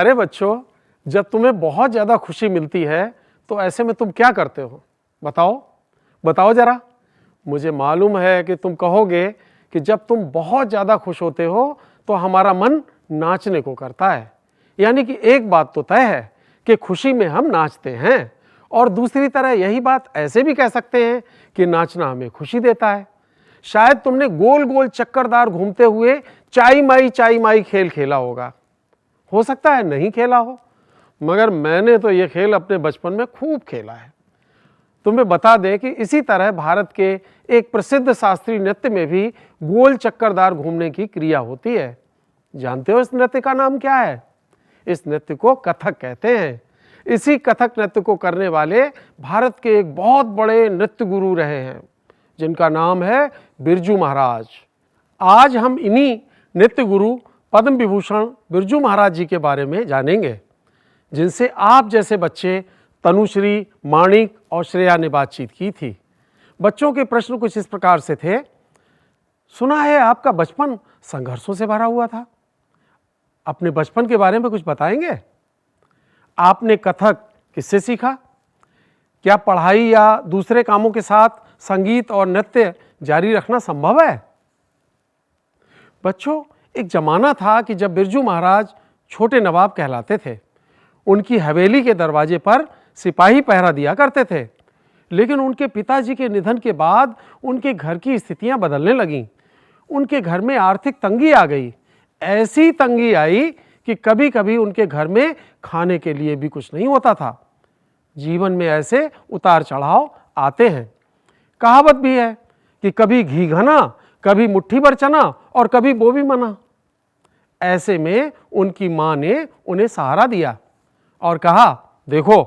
प्यारे बच्चों, जब तुम्हें बहुत ज़्यादा खुशी मिलती है तो ऐसे में तुम क्या करते हो? बताओ बताओ जरा। मुझे मालूम है कि तुम कहोगे कि जब तुम बहुत ज़्यादा खुश होते हो तो हमारा मन नाचने को करता है। यानी कि एक बात तो तय है कि खुशी में हम नाचते हैं, और दूसरी तरह यही बात ऐसे भी कह सकते हैं कि नाचना हमें खुशी देता है। शायद तुमने गोल गोल चक्करदार घूमते हुए चाई माई खेल खेला होगा। हो सकता है नहीं खेला हो, मगर मैंने तो ये खेल अपने बचपन में खूब खेला है। तुम्हें बता दें कि इसी तरह भारत के एक प्रसिद्ध शास्त्रीय नृत्य में भी गोल चक्करदार घूमने की क्रिया होती है। जानते हो इस नृत्य का नाम क्या है? इस नृत्य को कथक कहते हैं। इसी कथक नृत्य को करने वाले भारत के एक बहुत बड़े नृत्य गुरु रहे हैं, जिनका नाम है बिरजू महाराज। आज हम इन्हीं नृत्य गुरु पद्म विभूषण बिरजू महाराज जी के बारे में जानेंगे, जिनसे आप जैसे बच्चे तनुश्री, माणिक और श्रेया ने बातचीत की थी। बच्चों के प्रश्न कुछ इस प्रकार से थे। सुना है आपका बचपन संघर्षों से भरा हुआ था। अपने बचपन के बारे में कुछ बताएंगे? आपने कथक किससे सीखा? क्या पढ़ाई या दूसरे कामों के साथ संगीत और नृत्य जारी रखना संभव है? बच्चों, एक जमाना था कि जब बिरजू महाराज छोटे नवाब कहलाते थे। उनकी हवेली के दरवाजे पर सिपाही पहरा दिया करते थे, लेकिन उनके पिताजी के निधन के बाद उनके घर की स्थितियां बदलने लगीं। उनके घर में आर्थिक तंगी आ गई। ऐसी तंगी आई कि कभी कभी उनके घर में खाने के लिए भी कुछ नहीं होता था। जीवन में ऐसे उतार चढ़ाव आते हैं। कहावत भी है कि कभी घी घना, कभी मुट्ठी भर चना और कभी वो भी मना। ऐसे में उनकी मां ने उन्हें सहारा दिया और कहा, देखो,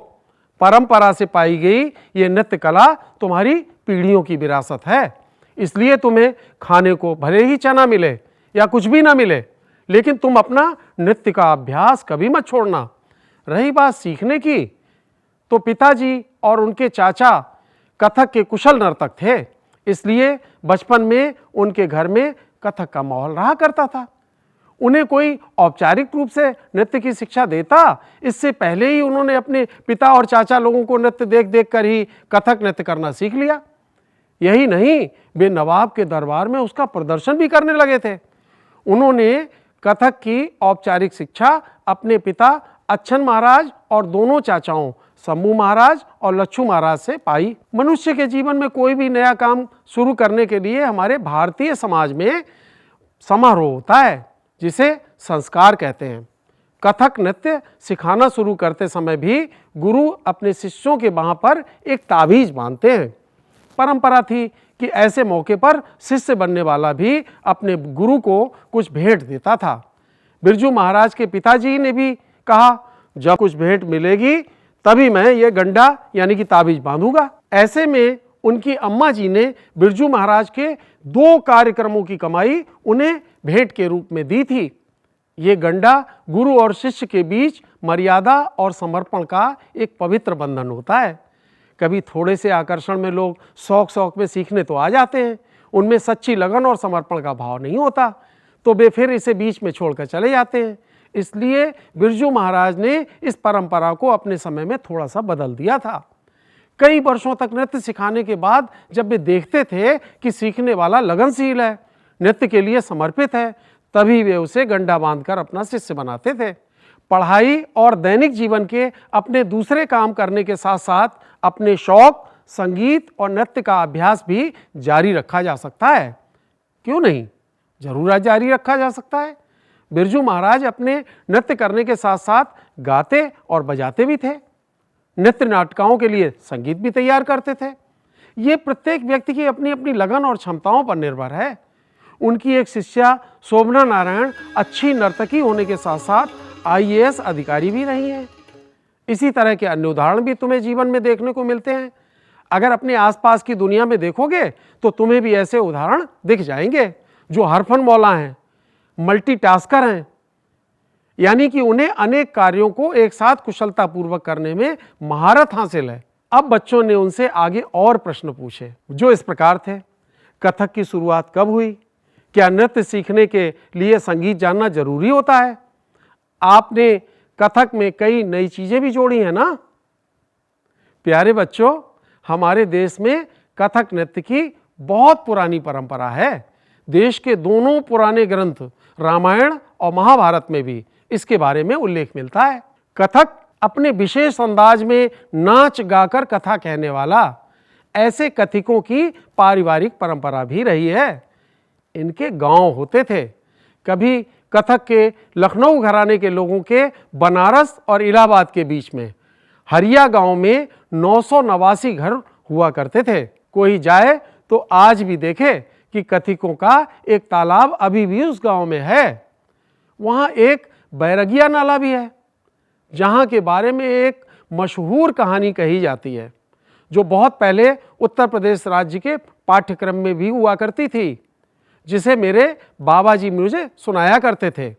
परंपरा से पाई गई ये नृत्य कला तुम्हारी पीढ़ियों की विरासत है, इसलिए तुम्हें खाने को भले ही चना मिले या कुछ भी ना मिले, लेकिन तुम अपना नृत्य का अभ्यास कभी मत छोड़ना। रही बात सीखने की, तो पिताजी और उनके चाचा कथक के कुशल नर्तक थे, इसलिए बचपन में उनके घर में कथक का माहौल रहा करता था। उन्हें कोई औपचारिक रूप से नृत्य की शिक्षा देता, इससे पहले ही उन्होंने अपने पिता और चाचा लोगों को नृत्य देख देख कर ही कथक नृत्य करना सीख लिया। यही नहीं, वे नवाब के दरबार में उसका प्रदर्शन भी करने लगे थे। उन्होंने कथक की औपचारिक शिक्षा अपने पिता अच्छन महाराज और दोनों चाचाओं शंभू महाराज और लच्छू महाराज से पाई। मनुष्य के जीवन में कोई भी नया काम शुरू करने के लिए हमारे भारतीय समाज में समारोह होता है, जिसे संस्कार कहते हैं। कथक नृत्य सिखाना शुरू करते समय भी गुरु अपने शिष्यों के बाह पर एक ताबीज बांधते हैं। परंपरा थी कि ऐसे मौके पर शिष्य बनने वाला भी अपने गुरु को कुछ भेंट देता था। बिरजू महाराज के पिताजी ने भी कहा, जब कुछ भेंट मिलेगी तभी मैं ये गंडा यानी कि ताबीज बांधूंगा। ऐसे में उनकी अम्मा जी ने बिरजू महाराज के 2 कार्यक्रमों की कमाई उन्हें भेंट के रूप में दी थी। ये गंडा गुरु और शिष्य के बीच मर्यादा और समर्पण का एक पवित्र बंधन होता है। कभी थोड़े से आकर्षण में लोग शौक में सीखने तो आ जाते हैं, उनमें सच्ची लगन और समर्पण का भाव नहीं होता, तो वे फिर इसे बीच में छोड़कर चले जाते हैं। इसलिए बिरजू महाराज ने इस परंपरा को अपने समय में थोड़ा सा बदल दिया था। कई वर्षों तक नृत्य सिखाने के बाद जब वे देखते थे कि सीखने वाला लगनशील है, नृत्य के लिए समर्पित है, तभी वे उसे गंडा बांधकर अपना शिष्य बनाते थे। पढ़ाई और दैनिक जीवन के अपने दूसरे काम करने के साथ साथ अपने शौक, संगीत और नृत्य का अभ्यास भी जारी रखा जा सकता है। क्यों नहीं, जरूर जारी रखा जा सकता है। बिरजू महाराज अपने नृत्य करने के साथ साथ गाते और बजाते भी थे। नृत्य नाटकों के लिए संगीत भी तैयार करते थे। ये प्रत्येक व्यक्ति की अपनी अपनी लगन और क्षमताओं पर निर्भर है। उनकी एक शिष्या शोभना नारायण अच्छी नर्तकी होने के साथ साथ IAS अधिकारी भी रही हैं। इसी तरह के अन्य उदाहरण भी तुम्हें जीवन में देखने को मिलते हैं। अगर अपने आसपास की दुनिया में देखोगे तो तुम्हें भी ऐसे उदाहरण दिख जाएंगे जो हरफन मौला हैं, मल्टीटास्कर हैं, यानी कि उन्हें अनेक कार्यों को एक साथ कुशलतापूर्वक करने में महारत हासिल है। अब बच्चों ने उनसे आगे और प्रश्न पूछे जो इस प्रकार थे। कथक की शुरुआत कब हुई? क्या नृत्य सीखने के लिए संगीत जानना जरूरी होता है? आपने कथक में कई नई चीजें भी जोड़ी हैं ना। प्यारे बच्चों, हमारे देश में कथक नृत्य की बहुत पुरानी परंपरा है। देश के दोनों पुराने ग्रंथ रामायण और महाभारत में भी इसके बारे में उल्लेख मिलता है। कथक अपने विशेष अंदाज में नाच गाकर कथा कहने वाला ऐसे कथिकों की पारिवारिक परंपरा भी रही है। इनके गांव होते थे। कभी कथक के लखनऊ घराने के लोगों के बनारस और इलाहाबाद के बीच में हरिया गांव में 989 घर हुआ करते थे। कोई जाए तो आज भी देखे कि कथिकों का एक तालाब अभी भी उस गांव में है। वहां एक बैरगिया नाला भी है, जहां के बारे में एक मशहूर कहानी कही जाती है, जो बहुत पहले उत्तर प्रदेश राज्य के पाठ्यक्रम में भी हुआ करती थी, जिसे मेरे बाबा जी मुझे सुनाया करते थे।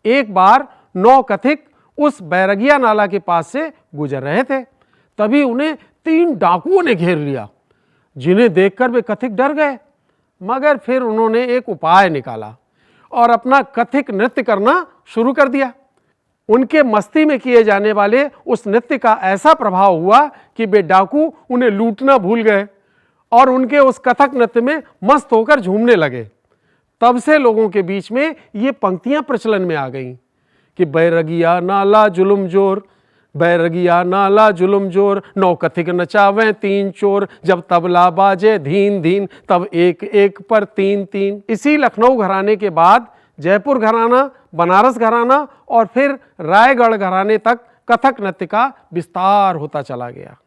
एक बार 9 कथिक उस बैरगिया नाला के पास से गुजर रहे थे, तभी उन्हें 3 डाकुओं ने घेर लिया, जिन्हें देखकर वे कथिक डर गए। मगर फिर उन्होंने एक उपाय निकाला और अपना कथिक नृत्य करना शुरू कर दिया। उनके मस्ती में किए जाने वाले उस नृत्य का ऐसा प्रभाव हुआ कि वे डाकू उन्हें लूटना भूल गए और उनके उस कथक नृत्य में मस्त होकर झूमने लगे। तब से लोगों के बीच में ये पंक्तियां प्रचलन में आ गईं कि बैरगिया नाला जुलुम जोर, बैरगिया नाला जुलुम जोर, 9 कथिक नचावें 3 चोर, जब तबला बाजे धीन धीन, तब एक एक पर 3 3। इसी लखनऊ घराने के बाद जयपुर घराना, बनारस घराना और फिर रायगढ़ घराने तक कथक नृत्य का विस्तार होता चला गया।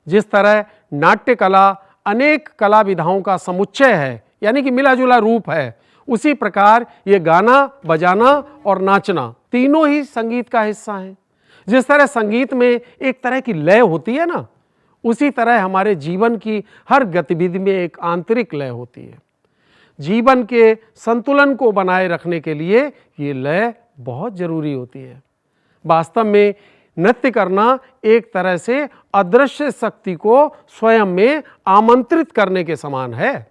जिस तरह नाट्य कला अनेक कला विधाओं का समुच्चय है, यानी कि मिला जुला रूप है, उसी प्रकार ये गाना, बजाना और नाचना तीनों ही संगीत का हिस्सा हैं। जिस तरह संगीत में एक तरह की लय होती है ना, उसी तरह हमारे जीवन की हर गतिविधि में एक आंतरिक लय होती है। जीवन के संतुलन को बनाए रखने के लिए ये लय बहुत जरूरी होती है। वास्तव में नृत्य करना एक तरह से अदृश्य शक्ति को स्वयं में आमंत्रित करने के समान है।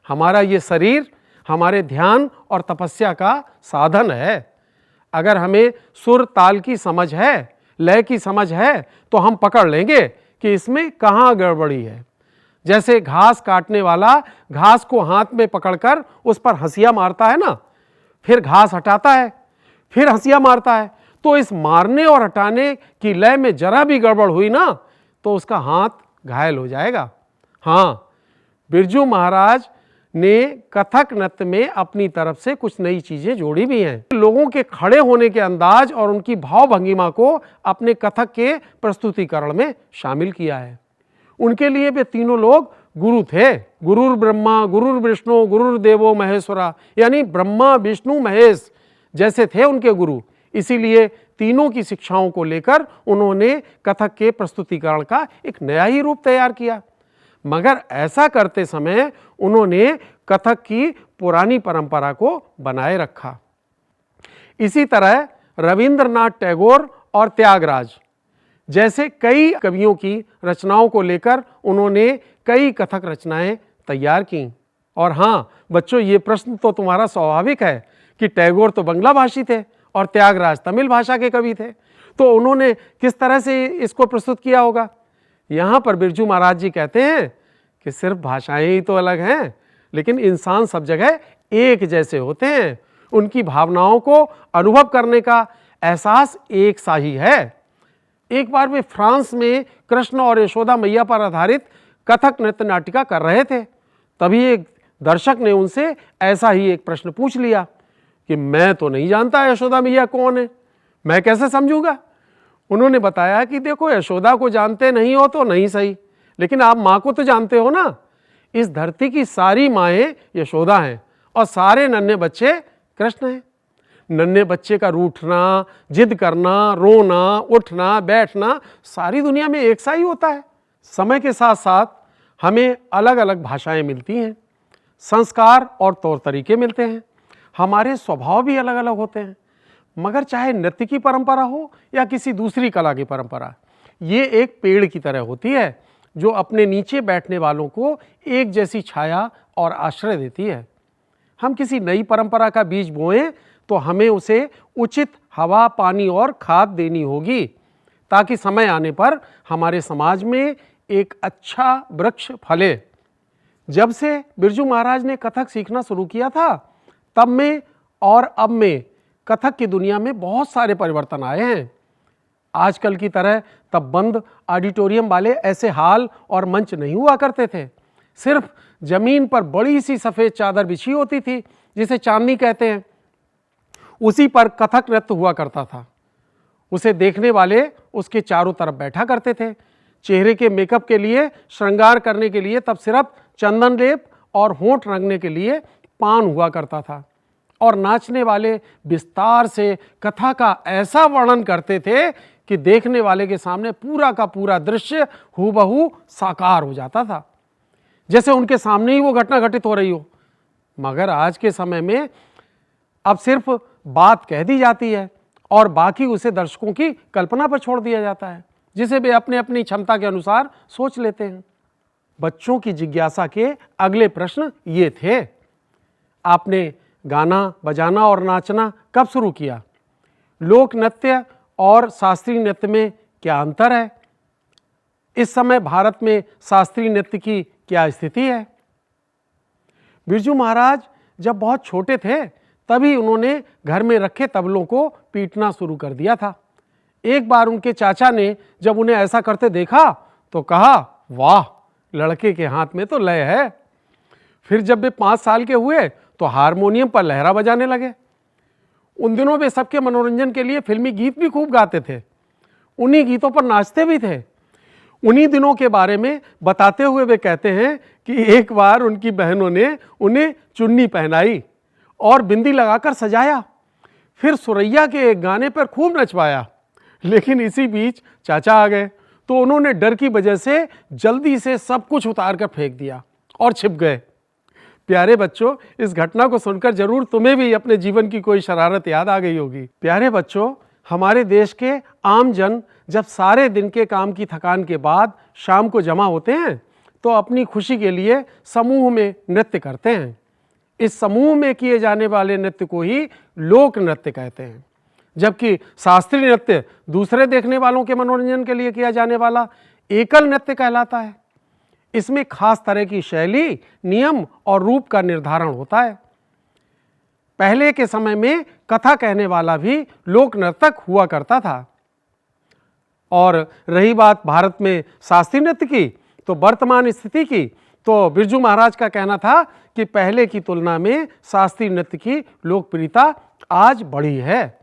हमारा ये शरीर हमारे ध्यान और तपस्या का साधन है। अगर हमें सुर ताल की समझ है, लय की समझ है, तो हम पकड़ लेंगे कि इसमें कहाँ गड़बड़ी है। जैसे घास काटने वाला घास को हाथ में पकड़कर उस पर हंसिया मारता है ना, फिर घास हटाता है, फिर हंसिया मारता है, तो इस मारने और हटाने की लय में जरा भी गड़बड़ हुई ना, तो उसका हाथ घायल हो जाएगा। हाँ, बिरजू महाराज ने कथक नृत्य में अपनी तरफ से कुछ नई चीजें जोड़ी भी हैं। लोगों के खड़े होने के अंदाज और उनकी भाव भंगिमा को अपने कथक के प्रस्तुतिकरण में शामिल किया है। उनके लिए वे तीनों लोग गुरु थे। गुरुर ब्रह्मा, गुरुर विष्णु, गुरुर देवो महेश्वरा, यानी ब्रह्मा विष्णु महेश जैसे थे उनके गुरु। इसीलिए तीनों की शिक्षाओं को लेकर उन्होंने कथक के प्रस्तुतिकरण का एक नया ही रूप तैयार किया। मगर ऐसा करते समय उन्होंने कथक की पुरानी परंपरा को बनाए रखा। इसी तरह रविंद्रनाथ टैगोर और त्यागराज जैसे कई कवियों की रचनाओं को लेकर उन्होंने कई कथक रचनाएं तैयार की। और हाँ बच्चों, ये प्रश्न तो तुम्हारा स्वाभाविक है कि टैगोर तो बंगला भाषी थे और त्यागराज तमिल भाषा के कवि थे, तो उन्होंने किस तरह से इसको प्रस्तुत किया होगा। यहाँ पर बिरजू महाराज जी कहते हैं कि सिर्फ भाषाएं ही तो अलग हैं, लेकिन इंसान सब जगह एक जैसे होते हैं। उनकी भावनाओं को अनुभव करने का एहसास एक सा ही है। एक बार वे फ्रांस में कृष्ण और यशोदा मैया पर आधारित कथक नृत्य नाटिका कर रहे थे। तभी एक दर्शक ने उनसे ऐसा ही एक प्रश्न पूछ लिया कि मैं तो नहीं जानता यशोदा मैया कौन है, मैं कैसे समझूंगा। उन्होंने बताया कि देखो, यशोदा को जानते नहीं हो तो नहीं सही, लेकिन आप माँ को तो जानते हो ना। इस धरती की सारी माएँ यशोदा हैं और सारे नन्हे बच्चे कृष्ण हैं। नन्हे बच्चे का रूठना, जिद करना, रोना, उठना, बैठना सारी दुनिया में एक सा ही होता है। समय के साथ साथ हमें अलग अलग भाषाएं मिलती हैं, संस्कार और तौर तरीके मिलते हैं, हमारे स्वभाव भी अलग अलग होते हैं। मगर चाहे नृत्य की परंपरा हो या किसी दूसरी कला की परंपरा, ये एक पेड़ की तरह होती है जो अपने नीचे बैठने वालों को एक जैसी छाया और आश्रय देती है। हम किसी नई परंपरा का बीज बोएं तो हमें उसे उचित हवा, पानी और खाद देनी होगी, ताकि समय आने पर हमारे समाज में एक अच्छा वृक्ष फले। जब से बिरजू महाराज ने कथक सीखना शुरू किया था, तब में और अब में कथक की दुनिया में बहुत सारे परिवर्तन आए हैं। आजकल की तरह तब बंद ऑडिटोरियम वाले ऐसे हॉल और मंच नहीं हुआ करते थे। सिर्फ जमीन पर बड़ी सी सफ़ेद चादर बिछी होती थी, जिसे चांदनी कहते हैं। उसी पर कथक नृत्य हुआ करता था। उसे देखने वाले उसके चारों तरफ बैठा करते थे। चेहरे के मेकअप के लिए, श्रृंगार करने के लिए तब सिर्फ चंदन लेप और होंठ रंगने के लिए पान हुआ करता था। और नाचने वाले विस्तार से कथा का ऐसा वर्णन करते थे कि देखने वाले के सामने पूरा का पूरा दृश्य हूबहू साकार हो जाता था, जैसे उनके सामने ही वो घटना घटित हो रही हो। मगर आज के समय में अब सिर्फ बात कह दी जाती है और बाकी उसे दर्शकों की कल्पना पर छोड़ दिया जाता है, जिसे वे अपने अपनी क्षमता के अनुसार सोच लेते हैं। बच्चों की जिज्ञासा के अगले प्रश्न ये थे, आपने गाना बजाना और नाचना कब शुरू किया? लोक नृत्य और शास्त्रीय नृत्य में क्या अंतर है? इस समय भारत में शास्त्रीय नृत्य की क्या स्थिति है? बिरजू महाराज जब बहुत छोटे थे, तभी उन्होंने घर में रखे तबलों को पीटना शुरू कर दिया था। एक बार उनके चाचा ने जब उन्हें ऐसा करते देखा तो कहा, वाह, लड़के के हाथ में तो लय है। फिर जब वे 5 साल के हुए तो हारमोनियम पर लहरा बजाने लगे। उन दिनों वे सबके मनोरंजन के लिए फिल्मी गीत भी खूब गाते थे। उन्हीं गीतों पर नाचते भी थे। उन्हीं दिनों के बारे में बताते हुए वे कहते हैं कि एक बार उनकी बहनों ने उन्हें चुन्नी पहनाई और बिंदी लगाकर सजाया, फिर सुरैया के एक गाने पर खूब नचवाया। लेकिन इसी बीच चाचा आ गए, तो उन्होंने डर की वजह से जल्दी से सब कुछ उतार कर फेंक दिया और छिप गए। प्यारे बच्चों, इस घटना को सुनकर जरूर तुम्हें भी अपने जीवन की कोई शरारत याद आ गई होगी। प्यारे बच्चों, हमारे देश के आम जन जब सारे दिन के काम की थकान के बाद शाम को जमा होते हैं, तो अपनी खुशी के लिए समूह में नृत्य करते हैं। इस समूह में किए जाने वाले नृत्य को ही लोक नृत्य कहते हैं, जबकि शास्त्रीय नृत्य दूसरे देखने वालों के मनोरंजन के लिए किया जाने वाला एकल नृत्य कहलाता है। इसमें खास तरह की शैली, नियम और रूप का निर्धारण होता है। पहले के समय में कथा कहने वाला भी लोक नर्तक हुआ करता था। और रही बात भारत में शास्त्रीय नृत्य की, तो वर्तमान स्थिति की, तो बिरजू महाराज का कहना था कि पहले की तुलना में शास्त्रीय नृत्य की लोकप्रियता आज बढ़ी है।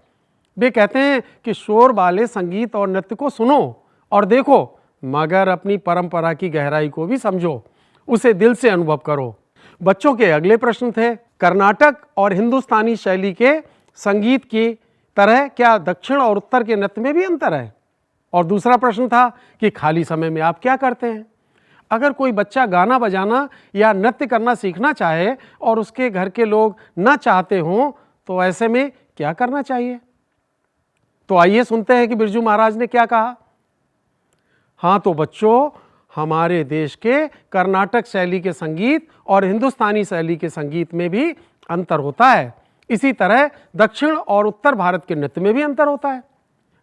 वे कहते हैं कि शोर वाले संगीत और नृत्य को सुनो और देखो, मगर अपनी परंपरा की गहराई को भी समझो, उसे दिल से अनुभव करो। बच्चों के अगले प्रश्न थे, कर्नाटक और हिंदुस्तानी शैली के संगीत की तरह क्या दक्षिण और उत्तर के नृत्य में भी अंतर है? और दूसरा प्रश्न था कि खाली समय में आप क्या करते हैं? अगर कोई बच्चा गाना बजाना या नृत्य करना सीखना चाहे और उसके घर के लोग न चाहते हों, तो ऐसे में क्या करना चाहिए? तो आइए सुनते हैं कि बिरजू महाराज ने क्या कहा। हाँ, तो बच्चों, हमारे देश के कर्नाटक शैली के संगीत और हिंदुस्तानी शैली के संगीत में भी अंतर होता है। इसी तरह दक्षिण और उत्तर भारत के नृत्य में भी अंतर होता है।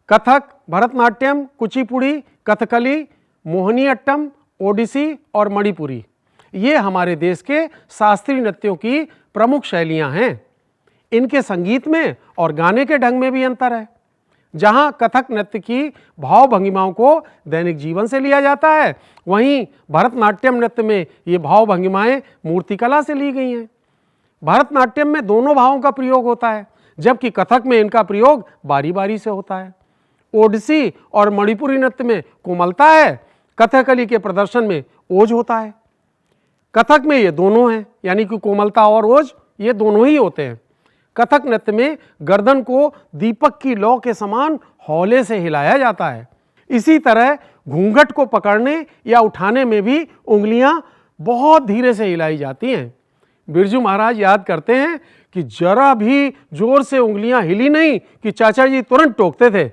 कथक, भरतनाट्यम, कुचिपुड़ी, कथकली, मोहिनीअट्टम, ओडिसी और मणिपुरी, ये हमारे देश के शास्त्रीय नृत्यों की प्रमुख शैलियां हैं। इनके संगीत में और गाने के ढंग में भी अंतर है। जहां कथक नृत्य की भाव भंगिमाओं को दैनिक जीवन से लिया जाता है, वहीं भरतनाट्यम नृत्य में ये भाव भंगिमाएं मूर्तिकला से ली गई हैं। भरतनाट्यम में दोनों भावों का प्रयोग होता है, जबकि कथक में इनका प्रयोग बारी बारी से होता है। ओडिसी और मणिपुरी नृत्य में कोमलता है, कथकली के प्रदर्शन में ओज होता है। कथक में ये दोनों हैं, यानी कि कोमलता और ओज ये दोनों ही होते हैं। कथक नृत्य में गर्दन को दीपक की लौ के समान हौले से हिलाया जाता है। इसी तरह घूंघट को पकड़ने या उठाने में भी उंगलियां बहुत धीरे से हिलाई जाती हैं। बिरजू महाराज याद करते हैं कि जरा भी जोर से उंगलियां हिली नहीं कि चाचा जी तुरंत टोकते थे,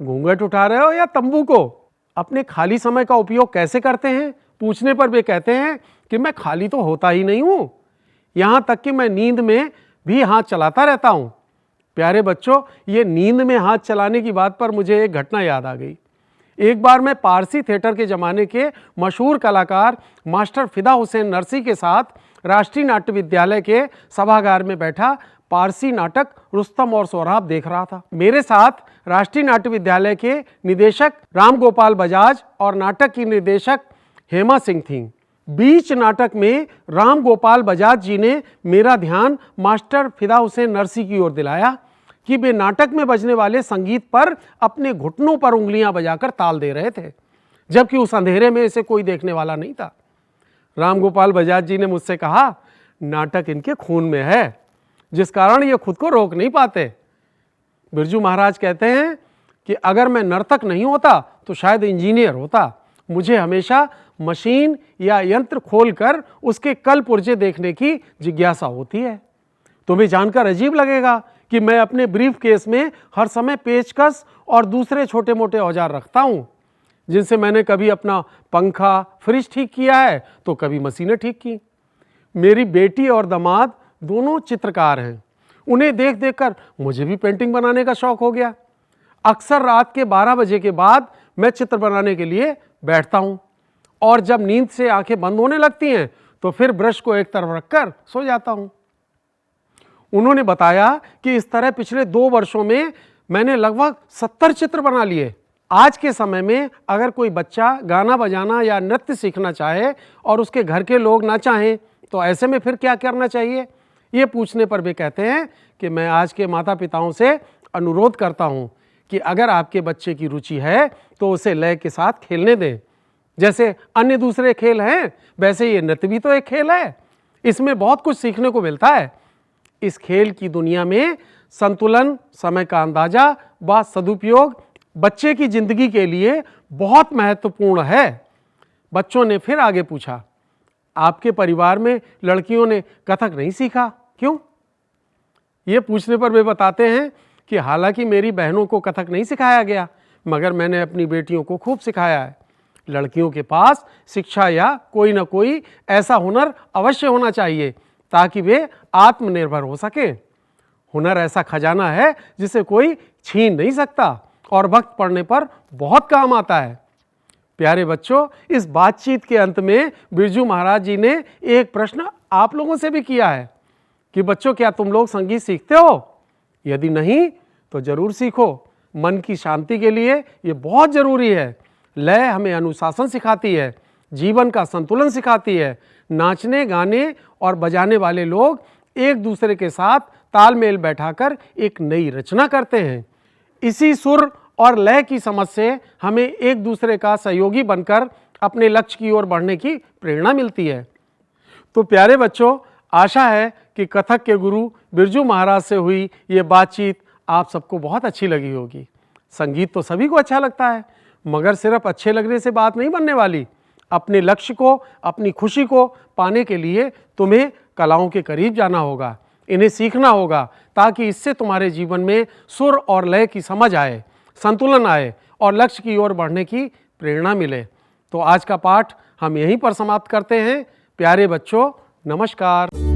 घूंघट उठा रहे हो या तंबू को। अपने खाली समय का उपयोग कैसे करते हैं पूछने पर वे कहते हैं कि मैं खाली तो होता ही नहीं हूं, यहां तक कि मैं नींद में भी हाथ चलाता रहता हूं। प्यारे बच्चों, ये नींद में हाथ चलाने की बात पर मुझे एक घटना याद आ गई। एक बार मैं पारसी थिएटर के ज़माने के मशहूर कलाकार मास्टर फिदा हुसैन नरसी के साथ राष्ट्रीय नाट्य विद्यालय के सभागार में बैठा पारसी नाटक रुस्तम और सोहराब देख रहा था। मेरे साथ राष्ट्रीय नाट्य विद्यालय के निदेशक राम गोपाल बजाज और नाटक की निर्देशक हेमा सिंह थीं। बीच नाटक में राम गोपाल बजाज जी ने मेरा ध्यान मास्टर फिदा हुसैन नरसी की ओर दिलाया कि वे नाटक में बजने वाले संगीत पर अपने घुटनों पर उंगलियां बजाकर ताल दे रहे थे, जबकि उस अंधेरे में इसे कोई देखने वाला नहीं था। राम गोपाल बजाज जी ने मुझसे कहा, नाटक इनके खून में है, जिस कारण ये खुद को रोक नहीं पाते। बिरजू महाराज कहते हैं कि अगर मैं नर्तक नहीं होता तो शायद इंजीनियर होता। मुझे हमेशा मशीन या यंत्र खोलकर उसके कल पुर्जे देखने की जिज्ञासा होती है। तुम्हें जानकर अजीब लगेगा कि मैं अपने ब्रीफ केस में हर समय पेचकस और दूसरे छोटे मोटे औजार रखता हूं, जिनसे मैंने कभी अपना पंखा, फ्रिज ठीक किया है तो कभी मशीनें ठीक की। मेरी बेटी और दामाद दोनों चित्रकार हैं। उन्हें देख देखकर मुझे भी पेंटिंग बनाने का शौक हो गया। अक्सर रात के 12 बजे के बाद मैं चित्र बनाने के लिए बैठता हूं और जब नींद से आंखें बंद होने लगती हैं तो फिर ब्रश को एक तरफ रखकर सो जाता हूं। उन्होंने बताया कि इस तरह पिछले 2 वर्षों में मैंने लगभग 70 चित्र बना लिए। आज के समय में अगर कोई बच्चा गाना बजाना या नृत्य सीखना चाहे और उसके घर के लोग ना चाहें तो ऐसे में फिर क्या करना चाहिए? ये पूछने पर वे कहते हैं कि मैं आज के माता पिताओं से अनुरोध करता हूँ कि अगर आपके बच्चे की रुचि है तो उसे लय के साथ खेलने दें। जैसे अन्य दूसरे खेल हैं, वैसे ये नृत्य भी तो एक खेल है। इसमें बहुत कुछ सीखने को मिलता है। इस खेल की दुनिया में संतुलन, समय का अंदाजा व सदुपयोग बच्चे की जिंदगी के लिए बहुत महत्वपूर्ण है। बच्चों ने फिर आगे पूछा, आपके परिवार में लड़कियों ने कथक नहीं सीखा, क्यों? ये पूछने पर वे बताते हैं कि हालांकि मेरी बहनों को कथक नहीं सिखाया गया, मगर मैंने अपनी बेटियों को खूब सिखाया है। लड़कियों के पास शिक्षा या कोई ना कोई ऐसा हुनर अवश्य होना चाहिए ताकि वे आत्मनिर्भर हो सकें। हुनर ऐसा खजाना है जिसे कोई छीन नहीं सकता और वक्त पड़ने पर बहुत काम आता है। प्यारे बच्चों, इस बातचीत के अंत में बिरजू महाराज जी ने एक प्रश्न आप लोगों से भी किया है कि बच्चों, क्या तुम लोग संगीत सीखते हो? यदि नहीं तो जरूर सीखो। मन की शांति के लिए ये बहुत जरूरी है। लय हमें अनुशासन सिखाती है, जीवन का संतुलन सिखाती है। नाचने, गाने और बजाने वाले लोग एक दूसरे के साथ तालमेल बैठाकर एक नई रचना करते हैं। इसी सुर और लय की समझ से हमें एक दूसरे का सहयोगी बनकर अपने लक्ष्य की ओर बढ़ने की प्रेरणा मिलती है। तो प्यारे बच्चों, आशा है कि कथक के गुरु बिरजू महाराज से हुई ये बातचीत आप सबको बहुत अच्छी लगी होगी। संगीत तो सभी को अच्छा लगता है, मगर सिर्फ अच्छे लगने से बात नहीं बनने वाली। अपने लक्ष्य को, अपनी खुशी को पाने के लिए तुम्हें कलाओं के करीब जाना होगा, इन्हें सीखना होगा, ताकि इससे तुम्हारे जीवन में सुर और लय की समझ आए, संतुलन आए और लक्ष्य की ओर बढ़ने की प्रेरणा मिले। तो आज का पाठ हम यहीं पर समाप्त करते हैं। प्यारे बच्चों, नमस्कार।